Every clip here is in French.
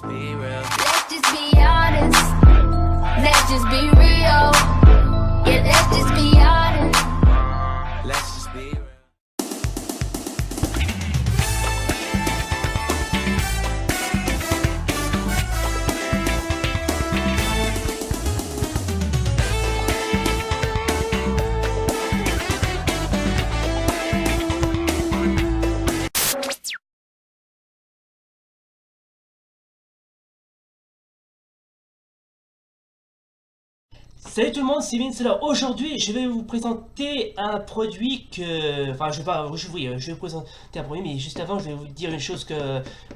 just be real. Let's just be honest. Let's just be real. Yeah, let's just be honest. Let's just be real. Salut tout le monde, c'est Vince. Alors aujourd'hui, je vais vous présenter un produit que... Enfin, je vais vous présenter un produit, mais juste avant, je vais vous dire une chose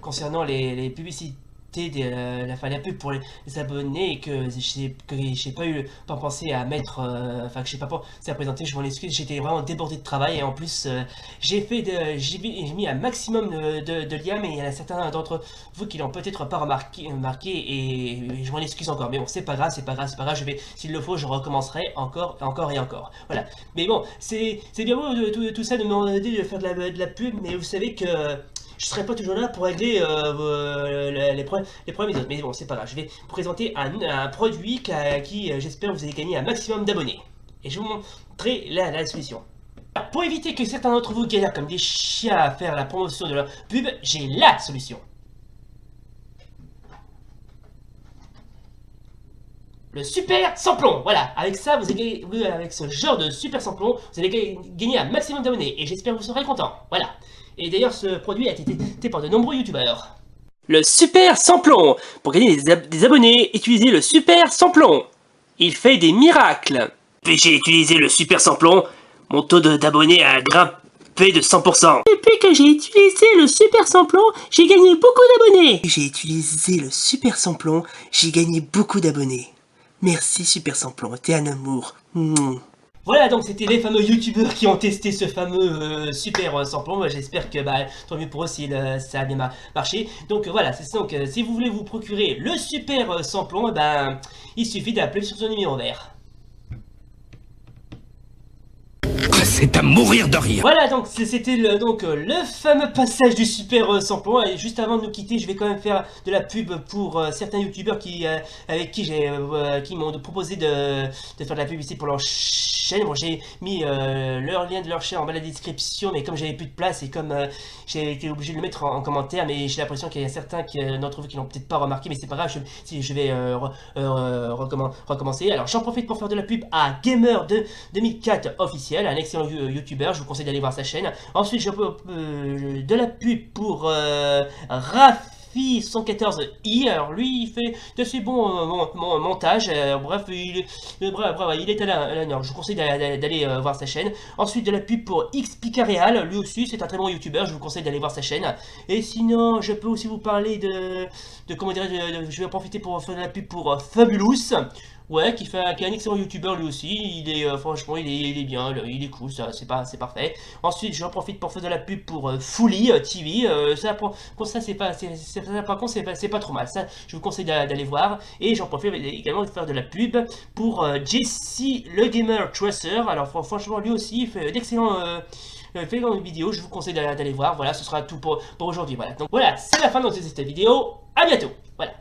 concernant les publicités, la pub pour les abonnés, et que j'ai pas eu le temps pensé à mettre... Enfin, que j'ai pas pensé à présenter, je m'en excuse, j'étais vraiment débordé de travail, et en plus, j'ai mis un maximum de liens, mais il y en a certains d'entre vous qui l'ont peut-être pas remarqué, et je m'en excuse encore. Mais bon, c'est pas grave, s'il le faut, je recommencerai encore et encore. Voilà. Mais bon, c'est bien beau tout ça de me demander de faire de la pub, mais vous savez que je serai pas toujours là pour régler les problèmes des autres. Mais bon, c'est pas grave. Je vais vous présenter un produit qui j'espère, vous allez gagner un maximum d'abonnés. Et je vais vous montrer la solution. Alors, pour éviter que certains d'entre vous galèrent comme des chiens à faire la promotion de leur pub, j'ai la solution. Le super samplon, voilà, avec ça, avec ce genre de super samplon, vous allez gagner un maximum d'abonnés, et j'espère que vous serez contents, voilà. Et d'ailleurs, ce produit a été testé par de nombreux youtubeurs. Le super samplon, pour gagner des abonnés, utilisez le super samplon. Il fait des miracles. Depuis que j'ai utilisé le super samplon, mon taux d'abonnés a grimpé de 100%. Depuis que j'ai utilisé le super samplon, j'ai gagné beaucoup d'abonnés. J'ai utilisé le super samplon, j'ai gagné beaucoup d'abonnés. Merci Super Samplon, t'es un amour. Voilà, donc c'était les fameux youtubeurs qui ont testé ce fameux super samplon. Moi j'espère que tant mieux pour eux si ça a bien marché. Donc voilà, donc si vous voulez vous procurer le super samplon, il suffit d'appeler sur son numéro vert. C'est à mourir de rire. Voilà, donc c'était le fameux passage du super samplon. Et juste avant de nous quitter, je vais quand même faire de la pub pour certains youtubeurs avec qui m'ont proposé de faire de la publicité pour leur chaîne. Bon, j'ai mis leur lien de leur chaîne en bas de la description, mais comme j'avais plus de place et comme j'ai été obligé de le mettre en commentaire, mais j'ai l'impression qu'il y a certains d'entre vous qui l'ont peut-être pas remarqué, mais c'est pas grave, je vais recommencer. Alors j'en profite pour faire de la pub à Gamer 2004 officiel, un excellent youtubeur, je vous conseille d'aller voir sa chaîne. Ensuite je de la pub pour Rafi 114i. Alors lui il fait d'assez bon montage, bref il est à la norme, je vous conseille d'aller voir sa chaîne. Ensuite de la pub pour XPicareal, lui aussi c'est un très bon youtubeur, je vous conseille d'aller voir sa chaîne. Et sinon je peux aussi vous parler comment dirais-je, je vais en profiter pour faire de la pub pour Fabulous. Ouais, qui est un excellent youtubeur lui aussi. Il est franchement il est bien, il est cool, ça c'est parfait. Ensuite j'en profite pour faire de la pub pour Fully TV. Par contre c'est pas trop mal. Ça je vous conseille d'aller voir. Et j'en profite également de faire de la pub pour Jesse le Gamer Tracer. Alors franchement lui aussi il fait d'excellents vidéos. Je vous conseille d'aller voir. Voilà, ce sera tout pour aujourd'hui. Voilà. Donc voilà, c'est la fin de cette vidéo. À bientôt. Voilà.